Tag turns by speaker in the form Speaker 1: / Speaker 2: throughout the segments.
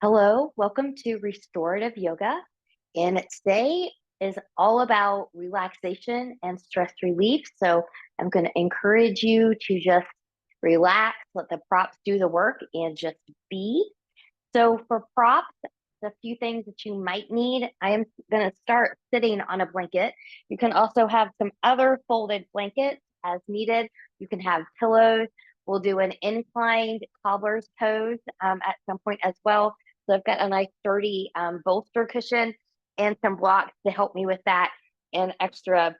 Speaker 1: Hello, welcome to Restorative Yoga. And today is all about relaxation and stress relief. So I'm going to encourage you to just relax, let the props do the work, and just be. So for props, a few things that you might need. I am going to start sitting on a blanket. You can also have some other folded blankets as needed. You can have pillows. We'll do an inclined cobbler's pose at some point as well. So I've got a nice sturdy bolster cushion and some blocks to help me with that, and extra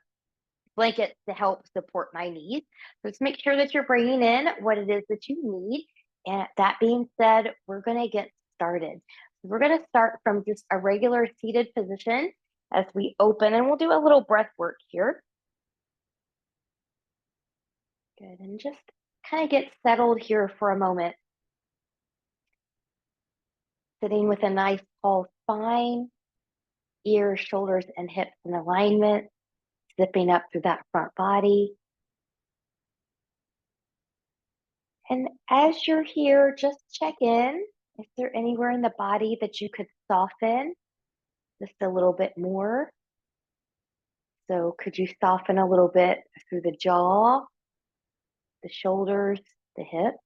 Speaker 1: blankets to help support my knees. So just make sure that you're bringing in what it is that you need. And that being said, we're going to get started. We're going to start from just a regular seated position as we open, and we'll do a little breath work here. Good. And just kind of get settled here for a moment. Sitting with a nice tall spine, ears, shoulders, and hips in alignment, zipping up through that front body. And as you're here, just check in. Is there anywhere in the body that you could soften just a little bit more? So could you soften a little bit through the jaw, the shoulders, the hips?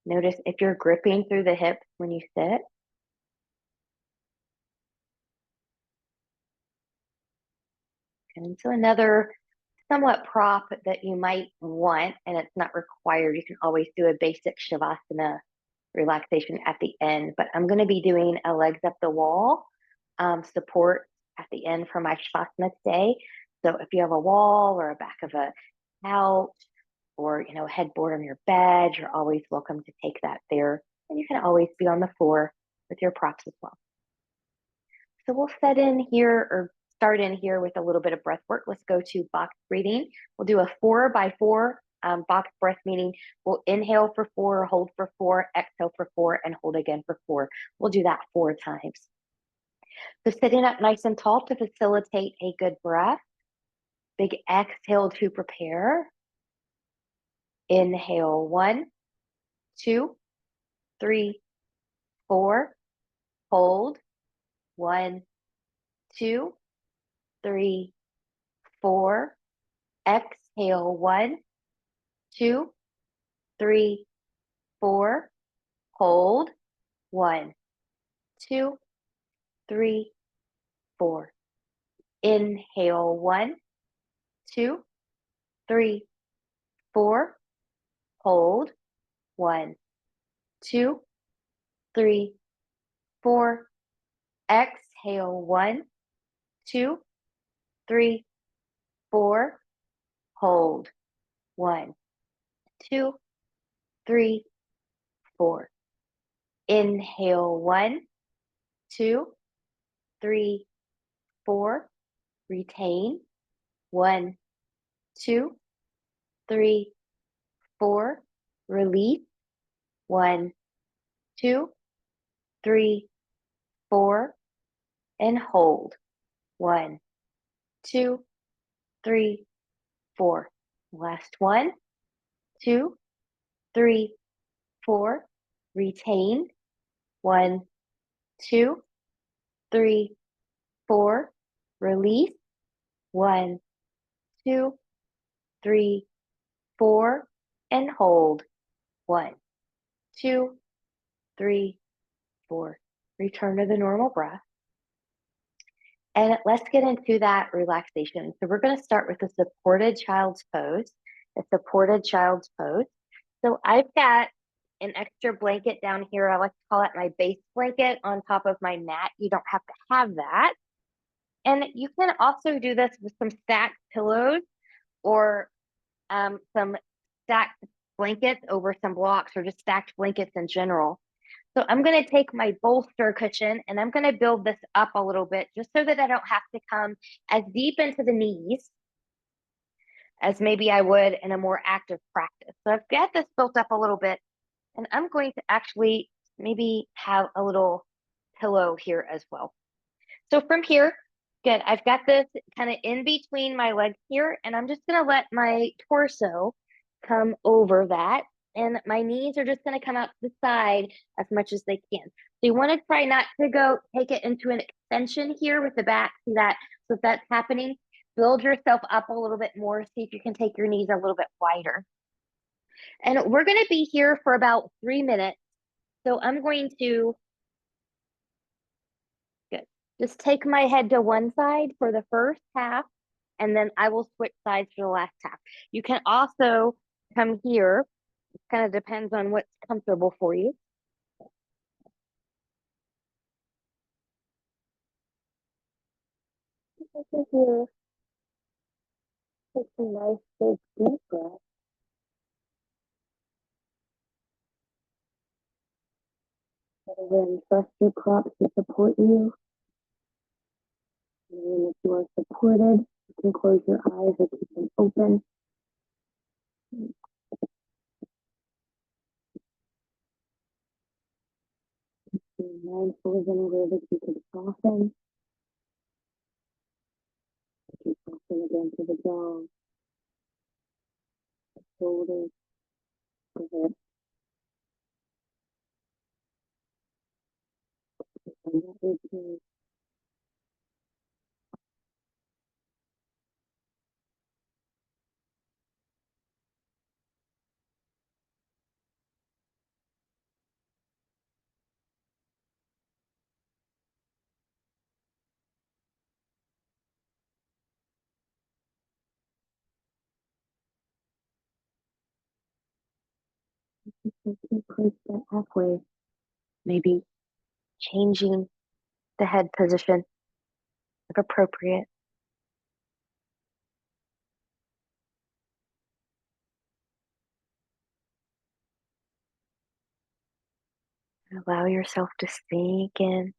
Speaker 1: Notice if you're gripping through the hips when you sit. And so another somewhat prop that you might want, and it's not required, you can always do a basic Shavasana relaxation at the end, but I'm going to be doing a legs up the wall support at the end for my Shavasana today. So if you have a wall or a back of a couch or, a headboard on your bed, you're always welcome to take that there. And you can always be on the floor with your props as well. So we'll set in here or start in here with a little bit of breath work. Let's go to box breathing. We'll do a 4x4 box breath, meaning we'll inhale for 4, hold for 4, exhale for 4, and hold again for 4. We'll do that 4 times. So sitting up nice and tall to facilitate a good breath. Big exhale to prepare. Inhale, 1, 2, 3, 4. Hold, 1, 2, 3, 4. Exhale, 1, 2, 3, 4. Hold, 1, 2, 3, 4. Inhale, 1, 2, 3, 4. Hold, 1, 2, 3, 4. Exhale, 1, 2, 3, 4. Hold, 1, 2, 3, 4. Inhale, 1, 2, 3, 4. Retain, 1, 2, 3, 4. Release, 1, 2, 3, 4. And hold, 1, 2, 3, 4. Last 1, 2, 3, 4. Retain, 1, 2, 3, 4. Release, 1, 2, 3, 4. And hold, 1, 2, 3, 4. Return to the normal breath. And let's get into that relaxation. So we're going to start with the supported child's pose. The supported child's pose. So I've got an extra blanket down here. I like to call it my base blanket on top of my mat. You don't have to have that. And you can also do this with some stacked pillows or some stacked blankets over some blocks, or just stacked blankets in general. So I'm going to take my bolster cushion and I'm going to build this up a little bit just so that I don't have to come as deep into the knees as maybe I would in a more active practice. So I've got this built up a little bit, and I'm going to actually maybe have a little pillow here as well. So from here, good, I've got this kind of in between my legs here, and I'm just going to let my torso come over that And my knees are just going to come out to the side as much as they can. So you want to try not to go take it into an extension here with the back. See that? So if that's happening, build yourself up a little bit more. See if you can take your knees a little bit wider. And we're going to be here for about 3 minutes. So I'm going to, good, just take my head to one side for the first half, and then I will switch sides for the last half. You can also come here. It kind of depends on what's comfortable for you. Over here, take a nice big deep breath. Again, trust your props to support you. And if you are supported, you can close your eyes or keep them open. Be mindful of anywhere that you can soften. You can soften again to the jaw, the shoulders, the hips, and that routine. You can place that halfway, maybe changing the head position if appropriate. Allow yourself to sink in.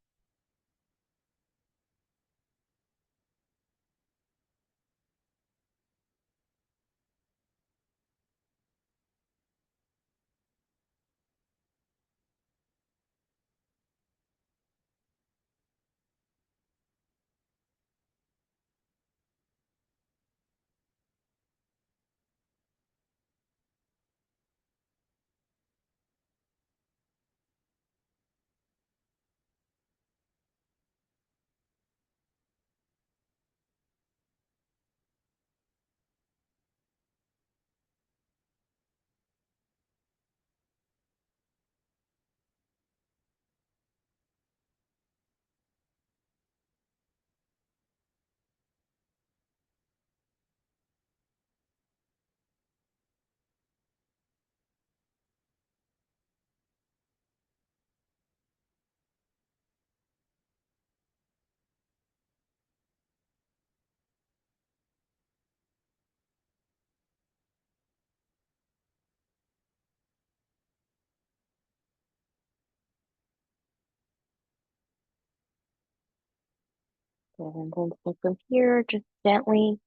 Speaker 1: And then so from here, just gently,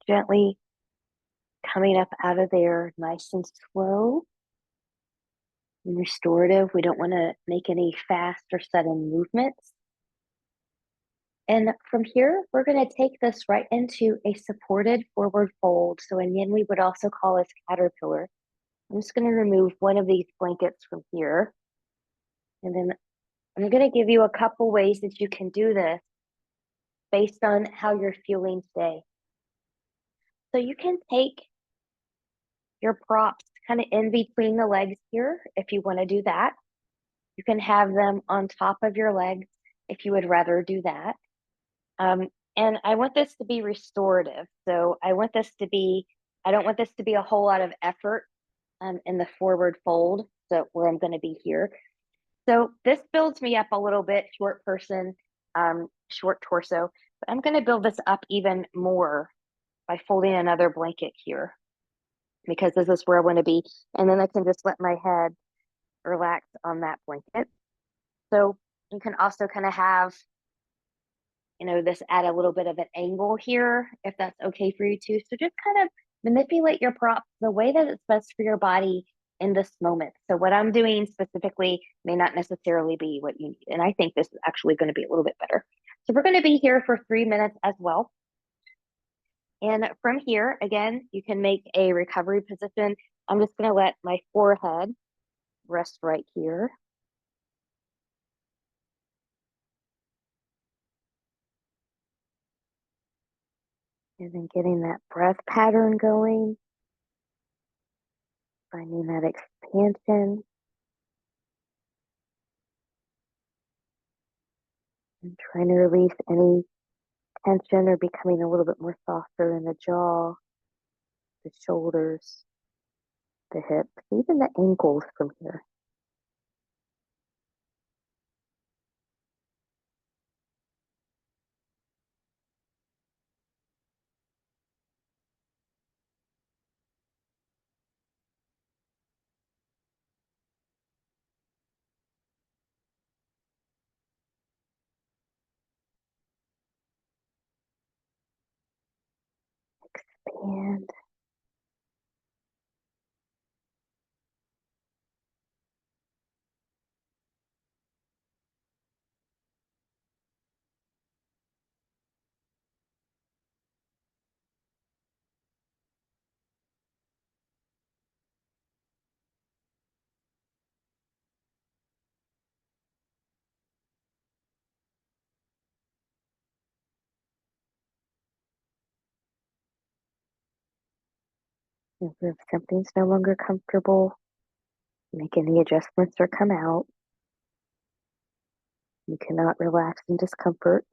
Speaker 1: gently coming up out of there, nice and slow. In restorative, we don't want to make any fast or sudden movements. And from here, we're going to take this right into a supported forward fold. So in yin, we would also call this caterpillar. I'm just going to remove one of these blankets from here. And then I'm going to give you a couple ways that you can do this based on how you're feeling today. So you can take your props kind of in between the legs here if you want to do that. You can have them on top of your legs if you would rather do that. And I want this to be restorative. So I want this to be, I don't want this to be a whole lot of effort in the forward fold, so where I'm going to be here. So this builds me up a little bit, short person, short torso, but I'm going to build this up even more by folding another blanket here because this is where I want to be. And then I can just let my head relax on that blanket. So you can also kind of have, this add a little bit of an angle here, if that's okay for you too. So just kind of manipulate your props the way that it's best for your body in this moment. So what I'm doing specifically may not necessarily be what you need. And I think this is actually going to be a little bit better. So we're going to be here for 3 minutes as well. And from here, again, you can make a recovery position I'm just going to let my forehead rest right here. And then getting that breath pattern going, finding that expansion, and trying to release any tension or becoming a little bit more softer in the jaw, the shoulders, the hips, even the ankles from here. And if something's no longer comfortable, make any adjustments or come out. You cannot relax in discomfort.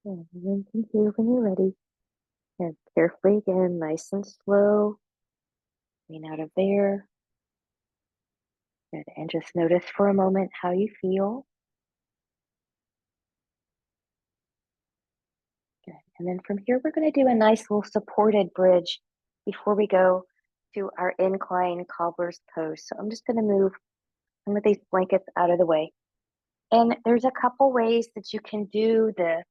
Speaker 1: And then from here, when you're ready, and carefully again, nice and slow, lean out of there. Good. And just notice for a moment how you feel. Good. And then from here, we're going to do a nice little supported bridge before we go to our incline cobbler's pose. So I'm just going to move some of these blankets out of the way. And there's a couple ways that you can do this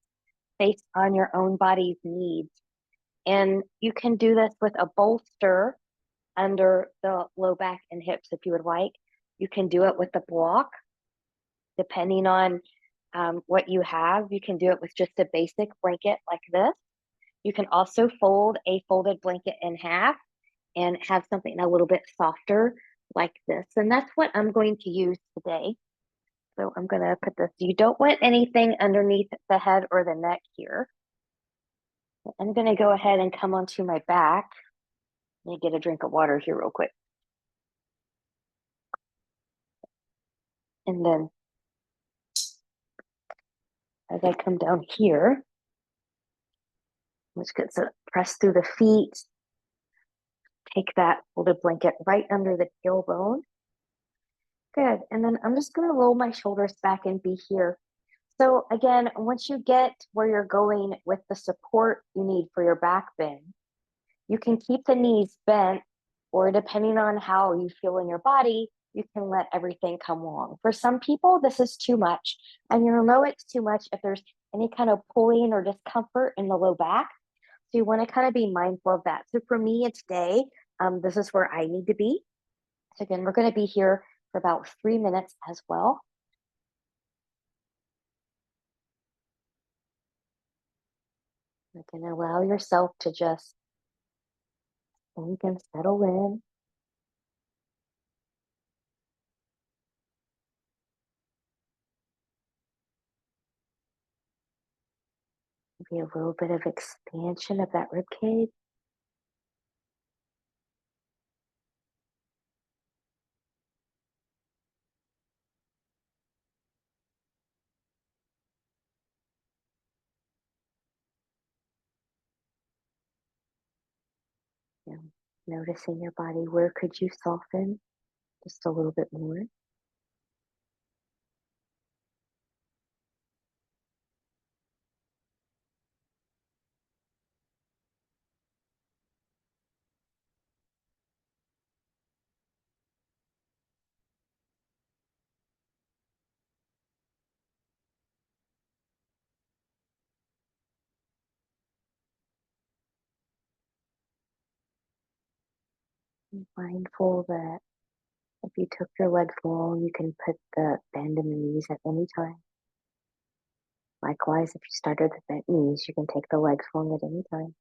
Speaker 1: based on your own body's needs. And you can do this with a bolster under the low back and hips if you would like. You can do it with a block, depending on what you have. You can do it with just a basic blanket like this. You can also fold a folded blanket in half and have something a little bit softer like this. And that's what I'm going to use today. So I'm going to put this, you don't want anything underneath the head or the neck here. I'm going to go ahead and come onto my back. Let me get a drink of water here real quick. And then as I come down here, let's get to press through the feet. Take that folded blanket right under the tailbone. Good. And then I'm just going to roll my shoulders back and be here. So again, once you get where you're going with the support you need for your back bend, you can keep the knees bent, or depending on how you feel in your body, you can let everything come along. For some people, this is too much, and you'll know it's too much if there's any kind of pulling or discomfort in the low back. So you want to kind of be mindful of that. So for me today, this is where I need to be. So again, we're going to be here for about 3 minutes as well. You can allow yourself to just sink and settle in. Maybe a little bit of expansion of that rib cage. You know, noticing your body. Where could you soften just a little bit more? Be mindful that if you took your legs long, you can put the bend in the knees at any time. Likewise, if you started with bent knees, you can take the legs long at any time.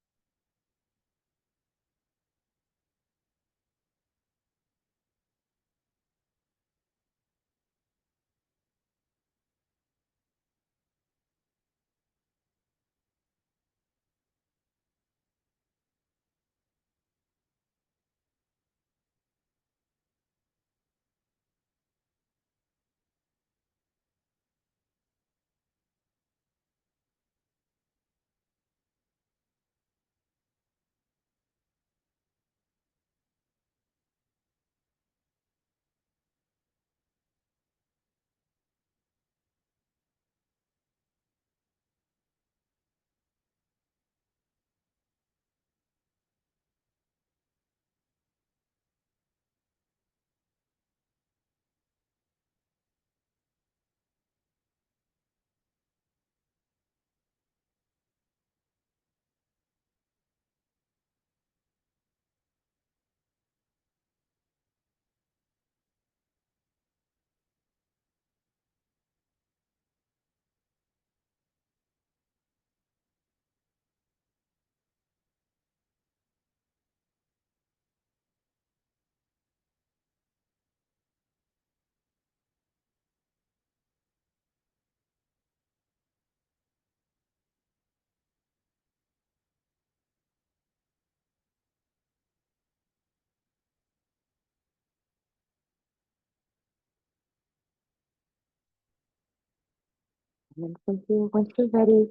Speaker 1: And then from here, once you're ready,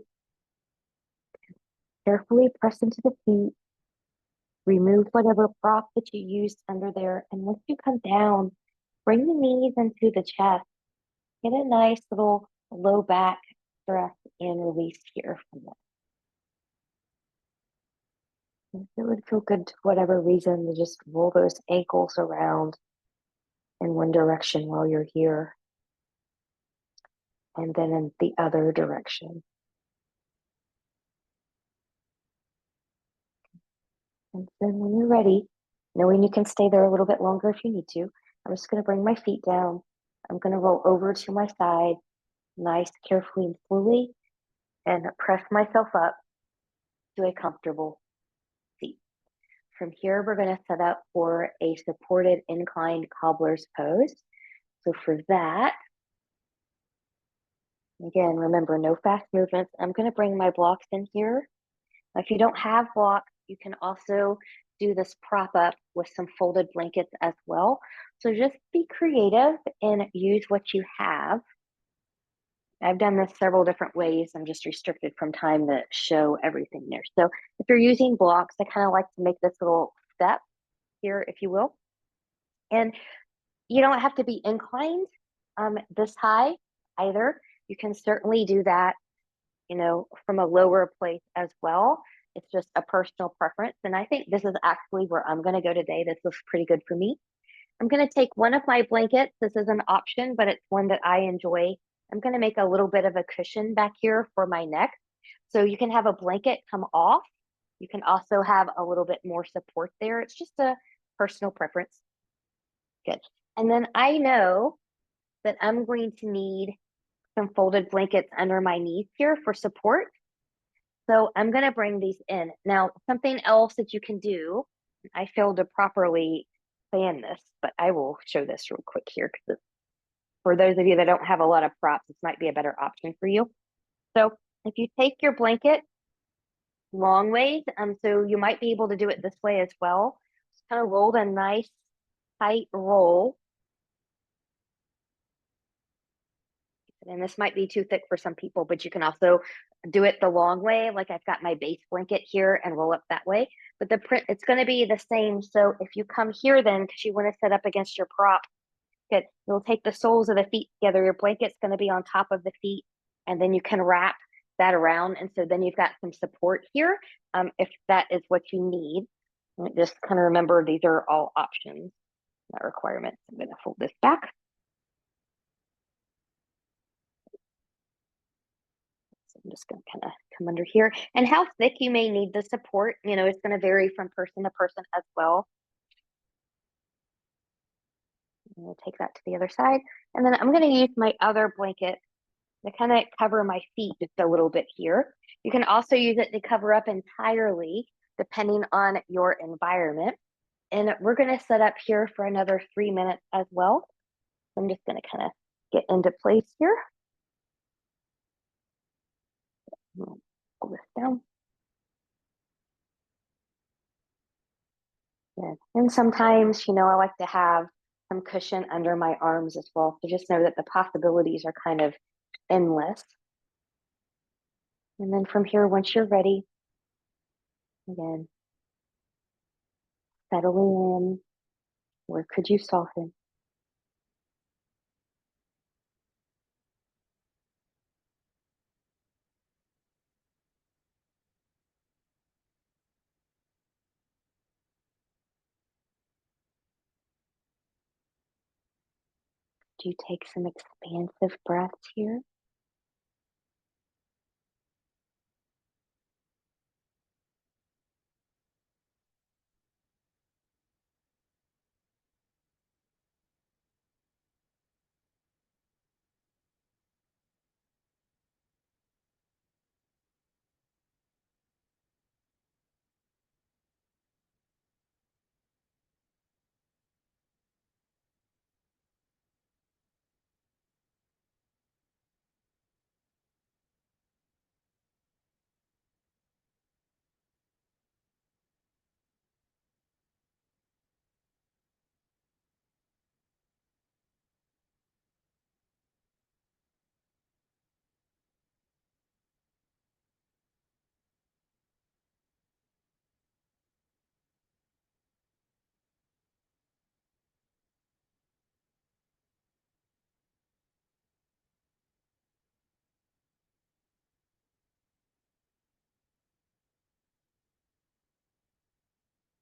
Speaker 1: carefully press into the feet, remove whatever prop that you used under there. And once you come down, bring the knees into the chest. Get a nice little low back stretch and release here from that. If it would feel good for whatever reason to just roll those ankles around in one direction while you're here, and then in the other direction. And then when you're ready, knowing you can stay there a little bit longer if you need to, I'm just going to bring my feet down. I'm going to roll over to my side, nice, carefully and slowly, and press myself up to a comfortable seat. From here, we're going to set up for a supported inclined cobbler's pose. So for that, again, remember, no fast movements. I'm going to bring my blocks in here. If you don't have blocks, you can also do this prop up with some folded blankets as well. So just be creative and use what you have. I've done this several different ways. I'm just restricted from time to show everything there. So if you're using blocks, I kind of like to make this little step here, if you will. And you don't have to be inclined this high either. You can certainly do that, from a lower place as well. It's just a personal preference. And I think this is actually where I'm going to go today. This looks pretty good for me. I'm going to take one of my blankets. This is an option, but it's one that I enjoy. I'm going to make a little bit of a cushion back here for my neck. So you can have a blanket come off. You can also have a little bit more support there. It's just a personal preference. Good. And then I know that I'm going to need some folded blankets under my knees here for support. So I'm going to bring these in. Now, something else that you can do, I failed to properly plan this, but I will show this real quick here because for those of you that don't have a lot of props, this might be a better option for you. So if you take your blanket long ways, so you might be able to do it this way as well. Just kind of roll a nice tight roll. And this might be too thick for some people, but you can also do it the long way. Like I've got my base blanket here and roll up that way. But the print, it's going to be the same. So if you come here then, because you want to set up against your prop, that you'll take the soles of the feet together. Your blanket's going to be on top of the feet, and then you can wrap that around. And so then you've got some support here if that is what you need. And just kind of remember these are all options, not requirements. I'm going to fold this back. So I'm just going to kind of come under here. And how thick you may need the support, you know, it's going to vary from person to person as well. I'm going to take that to the other side. And then I'm going to use my other blanket to kind of cover my feet just a little bit here. You can also use it to cover up entirely, depending on your environment. And we're going to set up here for another 3 minutes as well. I'm just going to kind of get into place here. Pull this down. Yeah. And sometimes, you know, I like to have some cushion under my arms as well. So just know that the possibilities are kind of endless. And then from here, once you're ready, again, settling in. Where could you soften? Do you take some expansive breaths here?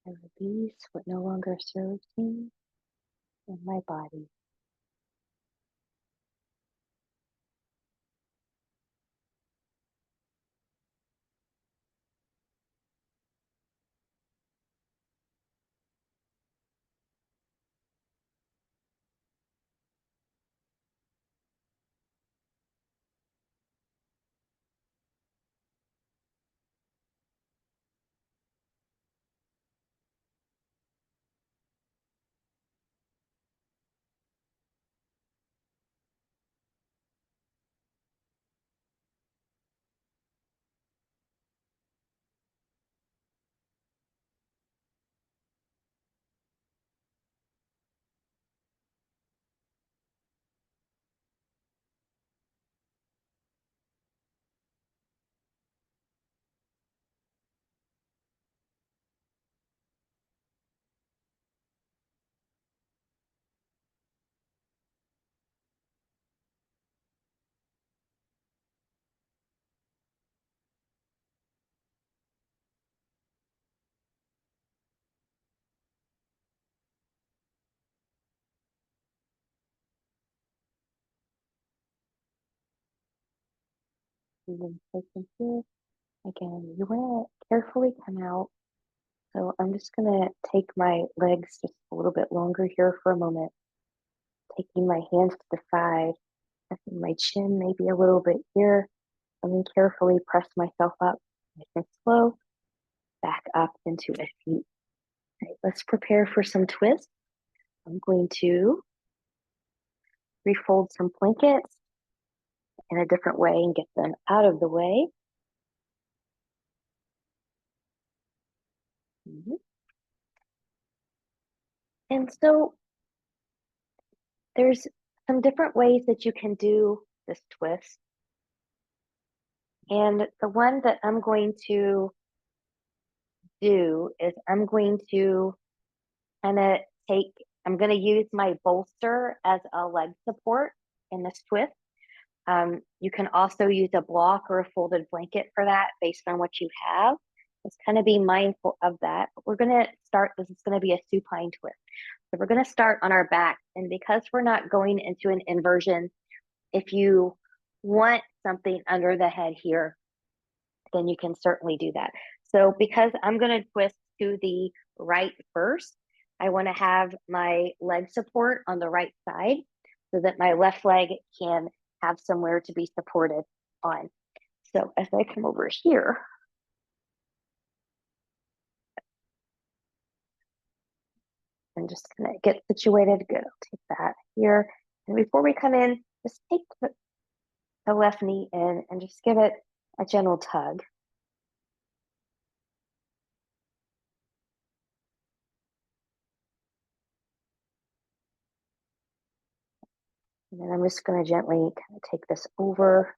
Speaker 1: I release what no longer serves me in my body. And then taking here, again, you want to carefully come out. So I'm just going to take my legs just a little bit longer here for a moment, taking my hands to the side, pressing my chin maybe a little bit here, and then carefully press myself up. Nice and slow, back up into a seat. All right, let's prepare for some twists. I'm going to refold some blankets in a different way and get them out of the way. Mhm. And so there's some different ways that you can do this twist. And the one that I'm going to do is I'm going to kind of take, I'm going to use my bolster as a leg support in this twist. You can also use a block or a folded blanket for that based on what you have. Just kind of be mindful of that. But we're going to start, this is going to be a supine twist. So we're going to start on our back. And because we're not going into an inversion, if you want something under the head here, then you can certainly do that. So because I'm going to twist to the right first, I want to have my leg support on the right side so that my left leg can have somewhere to be supported on. So as I come over here, I'm just going to get situated. Good, I'll take that here. And before we come in, just take the left knee in and just give it a gentle tug. And then I'm just going to gently kind of take this over.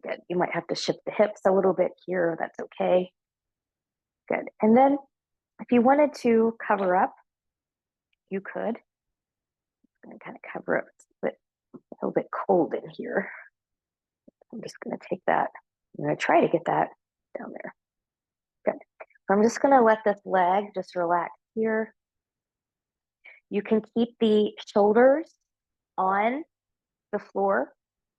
Speaker 1: Good. You might have to shift the hips a little bit here. That's okay. Good. And then if you wanted to cover up, you could. I'm going to kind of cover up. It's a little bit cold in here. I'm just going to take that. I'm going to try to get that down there. Good. So I'm just going to let this leg just relax here. You can keep the shoulders on the floor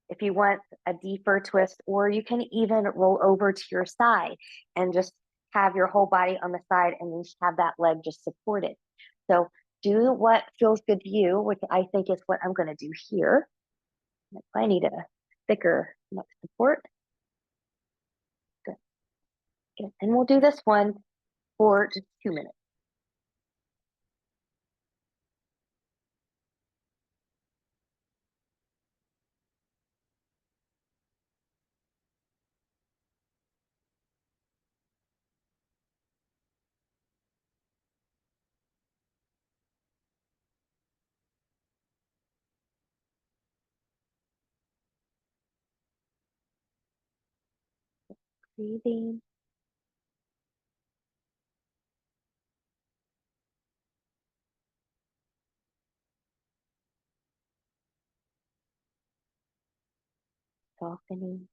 Speaker 1: if you want a deeper twist, or you can even roll over to your side and just have your whole body on the side and then have that leg just supported. So do what feels good to you, which I think is what I'm going to do here. I need a thicker neck support. Good. Good. And we'll do this one for just 2 minutes. Breathing. Softening.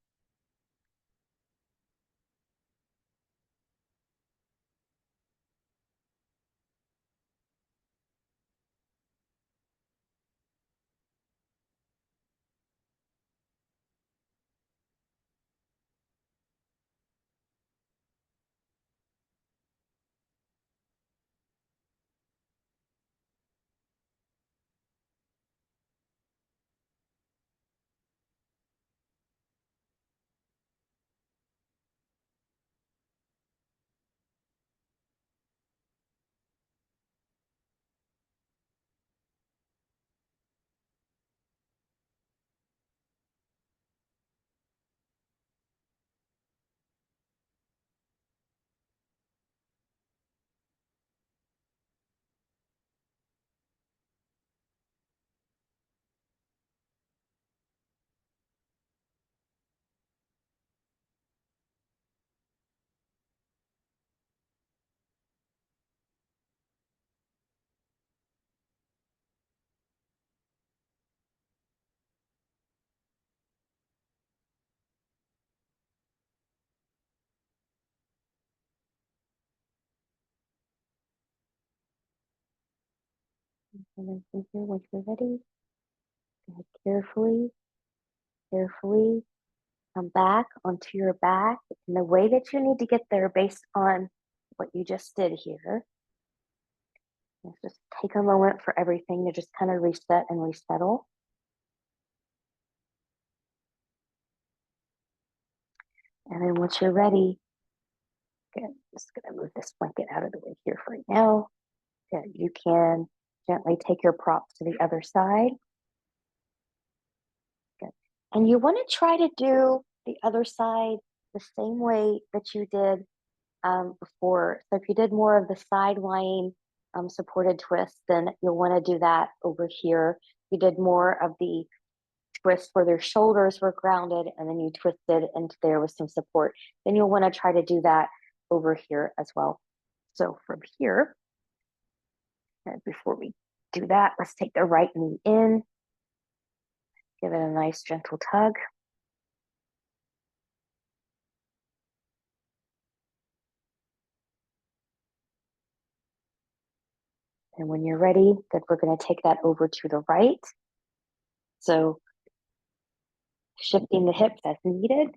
Speaker 1: And then from here, once you're ready, go ahead carefully, carefully come back onto your back in the way that you need to get there based on what you just did here. Let's just take a moment for everything to just kind of reset and resettle. And then once you're ready, good, I'm just going to move this blanket out of the way here for right now. Good. You can gently take your props to the other side. Good. And you want to try to do the other side the same way that you did before. So if you did more of the side lying supported twist, then you'll want to do that over here. You did more of the twist where their shoulders were grounded and then you twisted into there with some support, then you'll want to try to do that over here as well. So from here, and before we do that, let's take the right knee in, give it a nice gentle tug. And when you're ready, then we're going to take that over to the right. So shifting the hips as needed.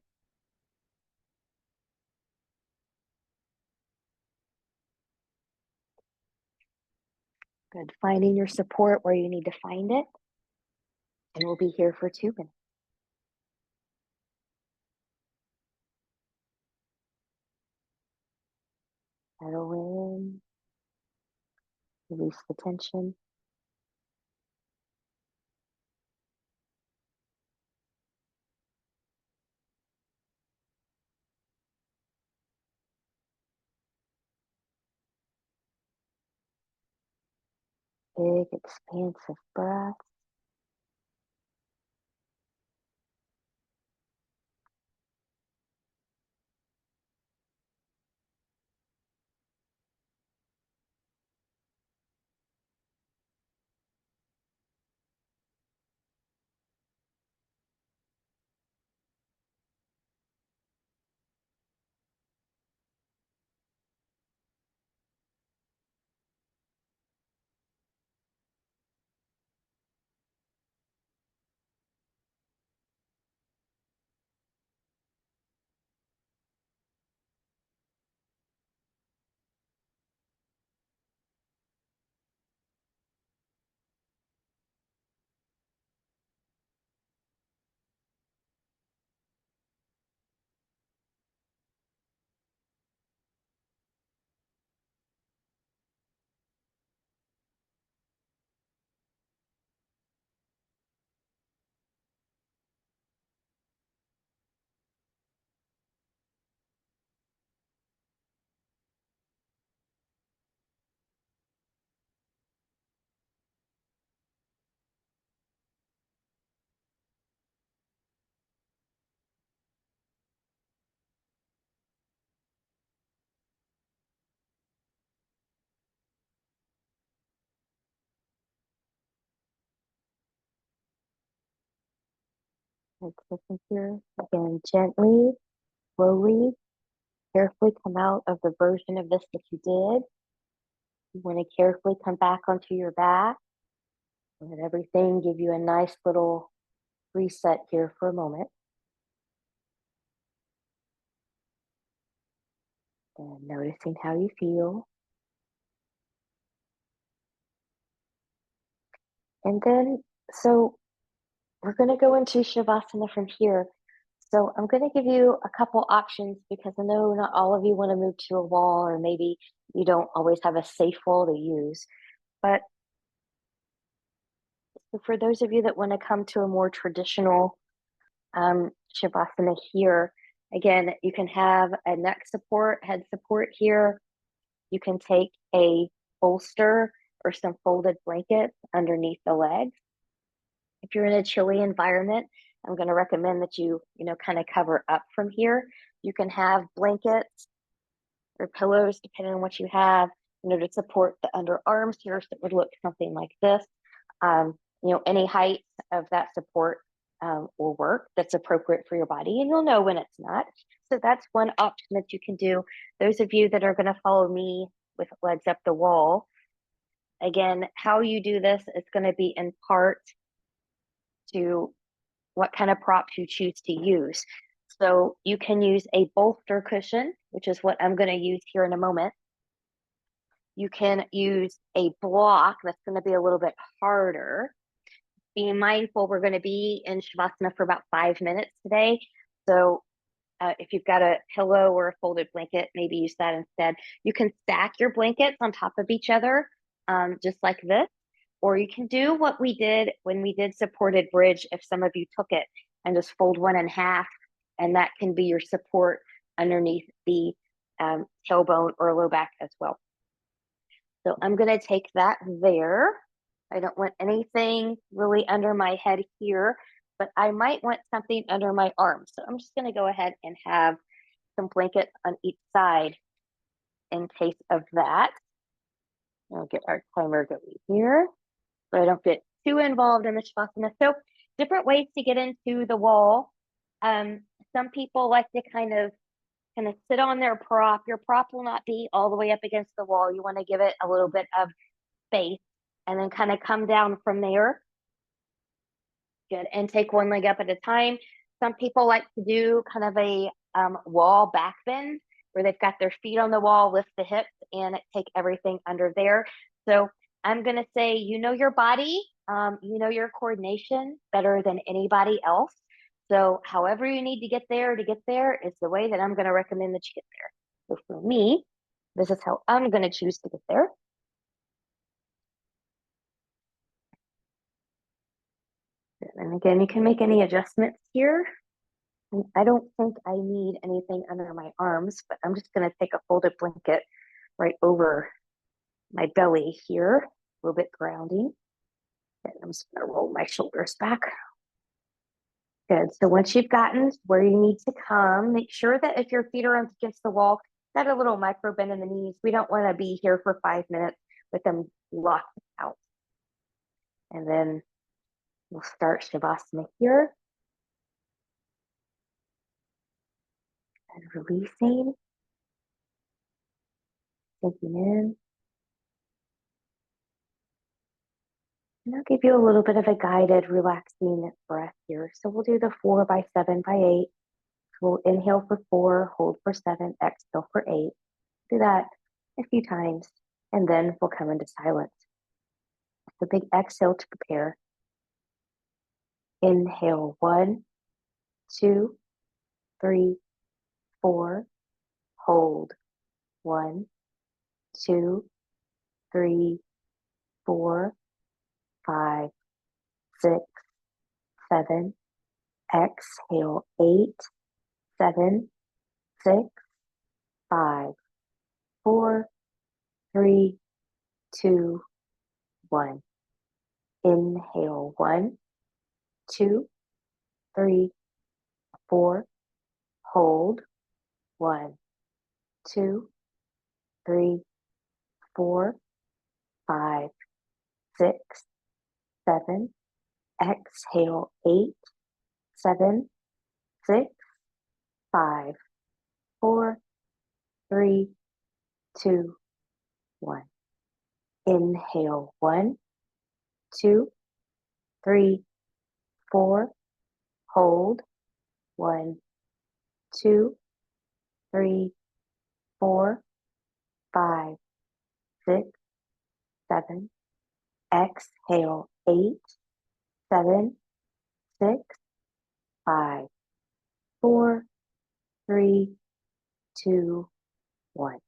Speaker 1: Good. Finding your support where you need to find it. And we'll be here for 2 minutes. Settle in. Release the tension. Big, expansive breath. Like listen here. Again, gently, slowly, carefully come out of the version of this that you did. You want to carefully come back onto your back. Let everything give you a nice little reset here for a moment. And noticing how you feel. And then, so we're going to go into Shavasana from here. So I'm going to give you a couple options because I know not all of you want to move to a wall, or maybe you don't always have a safe wall to use. But for those of you that want to come to a more traditional Shavasana here, again, you can have a neck support, head support here. You can take a bolster or some folded blankets underneath the legs. If you're in a chilly environment, I'm going to recommend that you kind of cover up from here. You can have blankets or pillows, depending on what you have, to support the underarms here. So it would look something like this. Any height of that support will work that's appropriate for your body, and you'll know when it's not. So that's one option that you can do. Those of you that are going to follow me with legs up the wall, again, how you do this is going to be in part to what kind of props you choose to use. So you can use a bolster cushion, which is what I'm going to use here in a moment. You can use a block that's going to be a little bit harder. Be mindful, we're going to be in Shavasana for about 5 minutes today. So if you've got a pillow or a folded blanket, maybe use that instead. You can stack your blankets on top of each other, just like this. Or you can do what we did when we did supported bridge, if some of you took it, and just fold one in half, and that can be your support underneath the tailbone or low back as well. So I'm going to take that there. I don't want anything really under my head here, but I might want something under my arms. So I'm just going to go ahead and have some blankets on each side in case of that. I'll get our timer going here so I don't get too involved in the Shavasana. So different ways to get into the wall. Some people like to kind of sit on their prop. Your prop will not be all the way up against the wall. You want to give it a little bit of space and then kind of come down from there. Good. And take one leg up at a time. Some people like to do kind of a wall back bend where they've got their feet on the wall, lift the hips, and take everything under there. So I'm going to say, you know your body, you know your coordination better than anybody else. So however you need to get there is the way that I'm going to recommend that you get there. So for me, this is how I'm going to choose to get there. And again, you can make any adjustments here. I don't think I need anything under my arms, but I'm just going to take a folded blanket right over my belly here, a little bit grounding. And I'm just going to roll my shoulders back. Good. So once you've gotten where you need to come, make sure that if your feet are up against the wall, got a little micro bend in the knees. We don't want to be here for 5 minutes with them locked out. And then we'll start Shavasana here. And releasing, sinking in. And I'll give you a little bit of a guided, relaxing breath here. So we'll do the 4 by 7 by 8. We'll inhale for 4, hold for 7, exhale for 8. Do that a few times, and then we'll come into silence. The big exhale to prepare. Inhale 1, 2, 3, 4. Hold 1, 2, 3, 4, 5, 6, 7. Exhale 8, 7, 6, 5, 4, 3, 2, 1. Inhale 1, 2, 3, 4. Hold 1, 2, 3, 4, 5, 6, 7. Exhale 8, 7, 6, 5, 4, 3, 2, 1. Inhale 1, 2, 3, 4. Hold 1, 2, 3, 4, 5, 6, 7. Exhale 8, 7, 6, 5, 4, 3, 2, 1.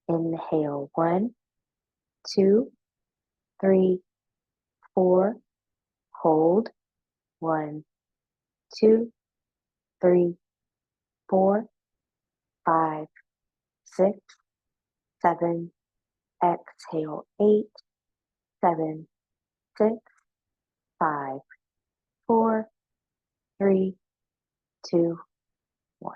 Speaker 1: Inhale 1, 2, 3, 4. Hold 1, 2, 3, 4, 5, 6, 7. Exhale 8, 7, 6, 5, 4, 3, 2, 1.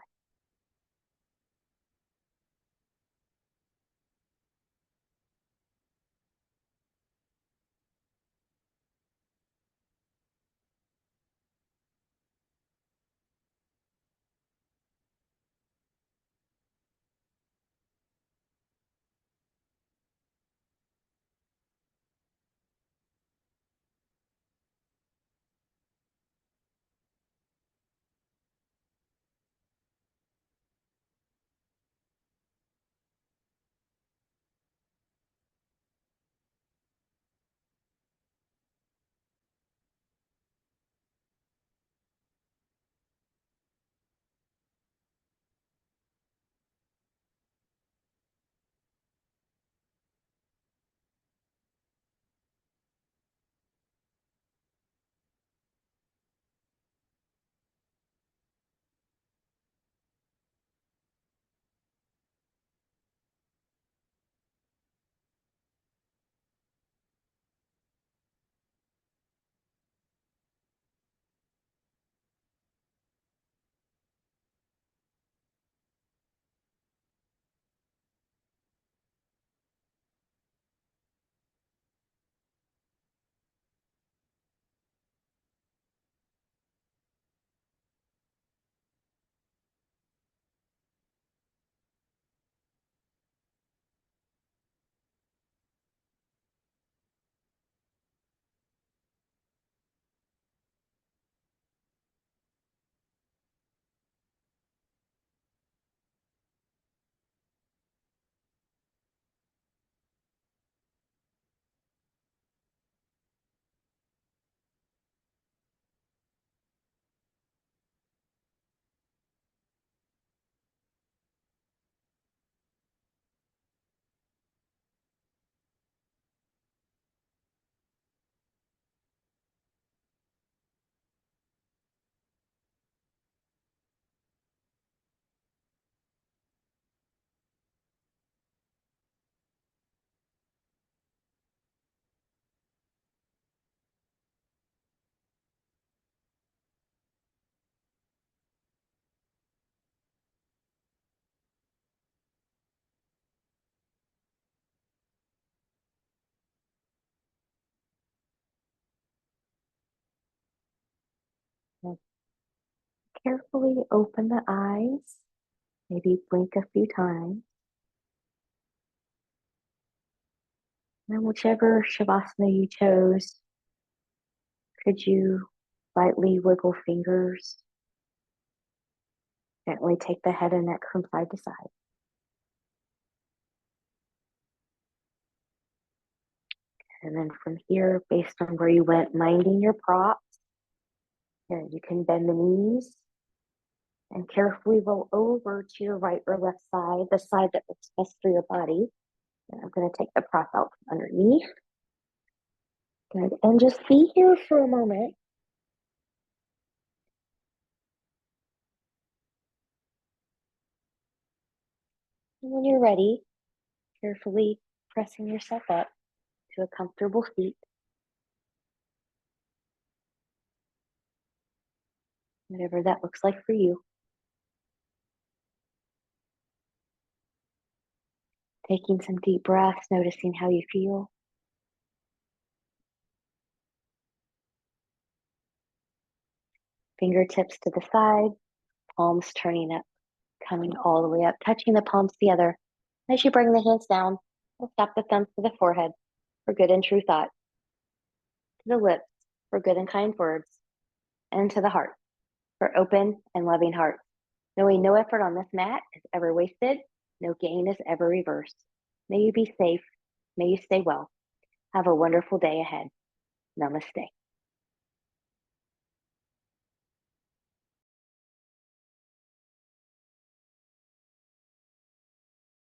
Speaker 1: And carefully open the eyes, maybe blink a few times. And whichever Shavasana you chose, could you lightly wiggle fingers, gently take the head and neck from side to side. And then from here, based on where you went, minding your props, here you can bend the knees and carefully roll over to your right or left side, the side that looks best for your body. And I'm going to take the prop out from underneath. Good. And just be here for a moment. And when you're ready, carefully pressing yourself up to a comfortable seat. Whatever that looks like for you. Taking some deep breaths, noticing how you feel. Fingertips to the side, palms turning up, coming all the way up, touching the palms together. As you bring the hands down, we'll stop the thumbs to the forehead for good and true thought, to the lips for good and kind words, and to the heart for open and loving hearts. Knowing no effort on this mat is ever wasted, no gain is ever reversed. May you be safe. May you stay well. Have a wonderful day ahead. Namaste.